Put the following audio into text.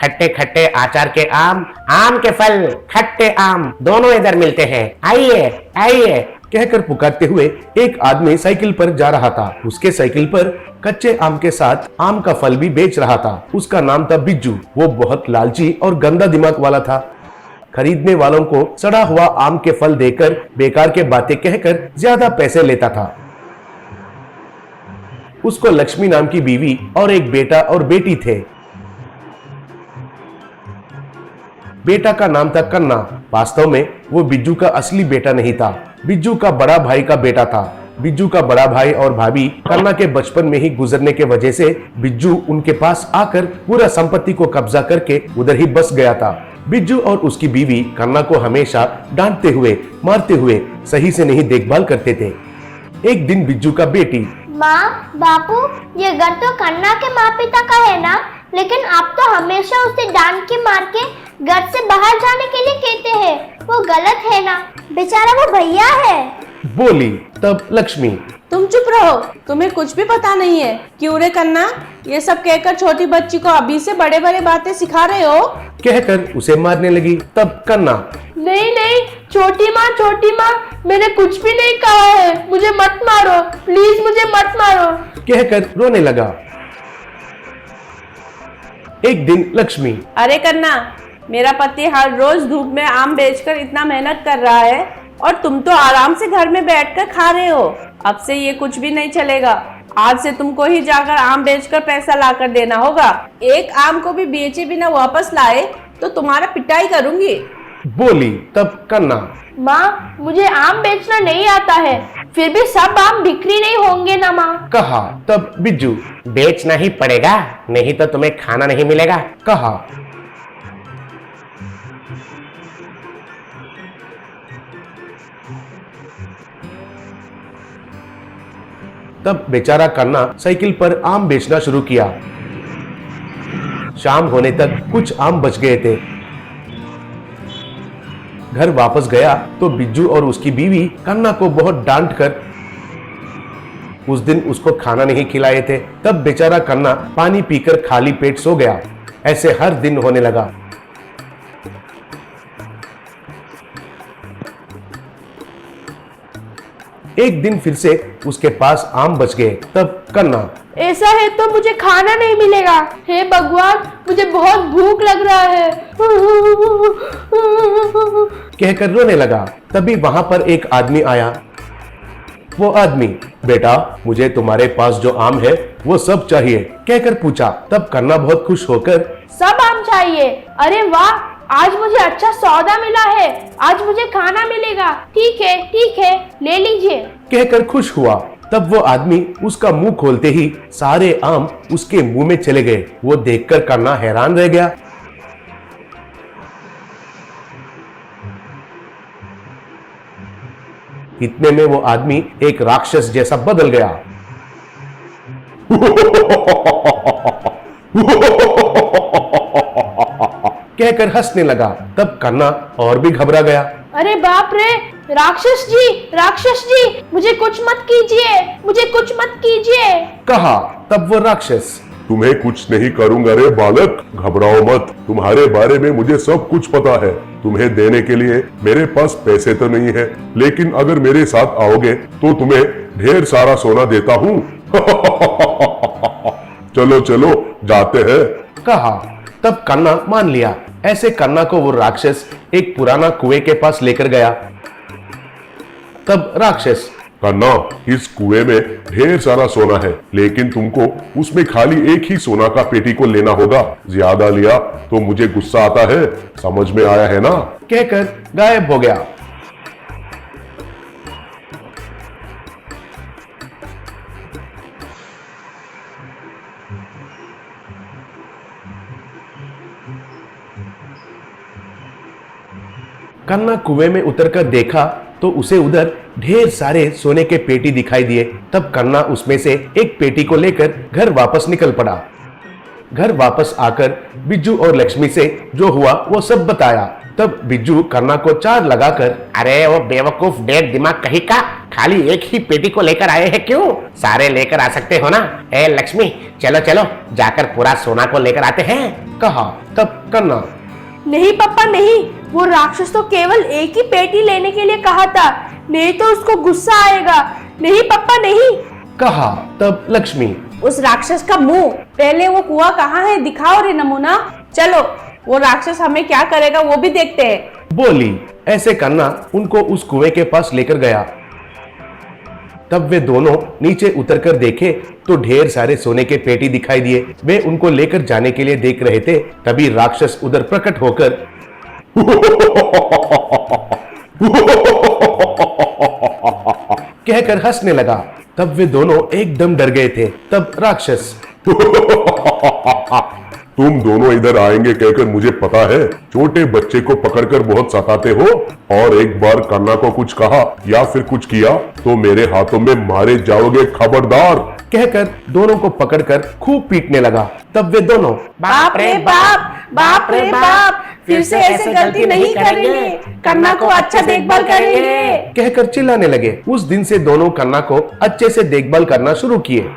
खट्टे खट्टे आचार के आम, आम के फल, खट्टे आम दोनों इधर मिलते हैं, आइए आइए कहकर पुकारते हुए एक आदमी साइकिल पर जा रहा था। उसके साइकिल पर कच्चे आम के साथ आम का फल भी बेच रहा था। उसका नाम था बिज्जू। वो बहुत लालची और गंदा दिमाग वाला था। खरीदने वालों को सड़ा हुआ आम के फल देकर बेकार के बातें कहकर ज्यादा पैसे लेता था। उसको लक्ष्मी नाम की बीवी और एक बेटा और बेटी थे। बेटा का नाम था कन्ना। वास्तव में वो बिज्जू का असली बेटा नहीं था, बिज्जू का बड़ा भाई का बेटा था। बिज्जू का बड़ा भाई और भाभी कन्ना के बचपन में ही गुजरने के वजह से बिज्जू उनके पास आकर पूरा संपत्ति को कब्जा करके उधर ही बस गया था। बिज्जू और उसकी बीवी कन्ना को हमेशा डांटते हुए, मारते हुए, सही से नहीं देखभाल करते थे। एक दिन बिज्जू का बेटी, माँ बापू, ये घर तो कन्ना के माँ पिता का है ना, लेकिन आप तो हमेशा उसे डांट के मार के घर से बाहर जाने के लिए कहते हैं, वो गलत है ना, बेचारा वो भैया है, बोली। तब लक्ष्मी, तुम चुप रहो, तुम्हें कुछ भी पता नहीं है। क्यों रे कन्ना, ये सब कहकर छोटी बच्ची को अभी से बड़े बड़े बातें सिखा रहे हो? कहकर उसे मारने लगी। तब कन्ना, नहीं नहीं छोटी माँ, मैंने कुछ भी नहीं कहा है, मुझे मत मारो, प्लीज मुझे मत मारो, कहकर रोने लगा। एक दिन लक्ष्मी, अरे कन्ना, मेरा पति हर रोज धूप में आम बेचकर इतना मेहनत कर रहा है और तुम तो आराम से घर में बैठकर खा रहे हो। अब से ये कुछ भी नहीं चलेगा। आज से तुमको ही जाकर आम बेचकर पैसा लाकर देना होगा। एक आम को भी बेचे बिना वापस लाए तो तुम्हारा पिटाई करूंगी, बोली। तब कन्ना, माँ मुझे आम बेचना नहीं आता है, फिर भी सब आम बिक्री नहीं होंगे ना माँ, कहा। तब बिज्जू, बेचना ही पड़ेगा, नहीं तो तुम्हें खाना नहीं मिलेगा, कहा। तब बेचारा कन्ना साइकिल पर आम बेचना शुरू किया। शाम होने तक कुछ आम बच गए थे। घर वापस गया तो बिज्जू और उसकी बीवी कन्ना को बहुत डांट कर उस दिन उसको खाना नहीं खिलाए थे। तब बेचारा कन्ना पानी पीकर खाली पेट सो गया। ऐसे हर दिन होने लगा। एक दिन फिर से उसके पास आम बच गए। तब कन्ना, ऐसा है तो मुझे खाना नहीं मिलेगा, हे भगवान मुझे बहुत भूख लग रहा है, कहकर रोने लगा। तभी वहां पर एक आदमी आया। वो आदमी, बेटा मुझे तुम्हारे पास जो आम है वो सब चाहिए, कहकर पूछा। तब कन्ना बहुत खुश होकर, सब आम चाहिए, अरे वाह, आज मुझे अच्छा सौदा मिला है, आज मुझे खाना मिलेगा, ठीक है ले लीजिए, कहकर खुश हुआ। तब वो आदमी उसका मुंह खोलते ही सारे आम उसके मुंह में चले गए। वो देखकर कन्ना हैरान रह गया। इतने में वो आदमी एक राक्षस जैसा बदल गया। कहकर हंसने लगा। तब कन्ना और भी घबरा गया। अरे बाप रे, राक्षस जी, मुझे कुछ मत कीजिए, कहा। तब वो राक्षस, तुम्हें कुछ नहीं करूंगा रे बालक, घबराओ मत, तुम्हारे बारे में मुझे सब कुछ पता है। तुम्हें देने के लिए मेरे पास पैसे तो नहीं है, लेकिन अगर मेरे साथ आओगे तो तुम्हें ढेर सारा सोना देता हूँ। चलो चलो जाते हैं, कहा। तब कन्ना मान लिया। ऐसे कन्ना को वो राक्षस एक पुराना कुएं के पास लेकर गया। तब राक्षस, कन्ना, इस कुएं में ढेर सारा सोना है, लेकिन तुमको उसमें खाली एक ही सोना का पेटी को लेना होगा। ज्यादा लिया तो मुझे गुस्सा आता है, समझ में आया है ना? कहकर गायब हो गया। कन्ना कुएं में उतरकर देखा तो उसे उधर ढेर सारे सोने के पेटी दिखाई दिए। तब कन्ना उसमें से एक पेटी को लेकर घर वापस निकल पड़ा। घर वापस आकर बिज्जू और लक्ष्मी से जो हुआ वो सब बताया। तब बिज्जू कन्ना को चार लगाकर, अरे वो बेवकूफ डेढ़ दिमाग कहीं का, खाली एक ही पेटी को लेकर आए हैं क्यों? सारे लेकर आ सकते हो ना? ए लक्ष्मी, चलो चलो जाकर पूरा सोना को लेकर आते हैं, कहा। तब कन्ना, नहीं पापा नहीं, वो राक्षस तो केवल एक ही पेटी लेने के लिए कहा था, नहीं तो उसको गुस्सा आएगा। नहीं पापा नहीं। कहा। तब लक्ष्मी, उस राक्षस का मुंह, पहले वो कुआं कहाँ है दिखाओ रे नमूना। चलो वो राक्षस हमें क्या करेगा वो भी देखते हैं। बोली। ऐसे कन्ना उनको उस कुएं के पास लेकर गया। तब वे दोनों नीचे उतरकर देखे तो ढेर सारे सोने के पेटी दिखाई दिए। वे उनको लेकर जाने के लिए देख रहे थे, तभी राक्षस उधर प्रकट होकर कहकर हंसने लगा। तब वे दोनों एकदम डर गए थे। तब राक्षस, तुम दोनों इधर आएंगे कहकर मुझे पता है। छोटे बच्चे को पकड़कर बहुत सताते हो, और एक बार कन्ना को कुछ कहा या फिर कुछ किया तो मेरे हाथों में मारे जाओगे, खबरदार। कहकर दोनों को पकड़कर खूब पीटने लगा। तब वे दोनों, बाप रे बाप, बाप रे बाप, फिर से ऐसे गलती नहीं करेंगे, कन्ना को अच्छा देखभाल करेंगे कहकर चिल्लाने लगे। उस दिन से दोनों कन्ना को अच्छे से देखभाल करना शुरू किए।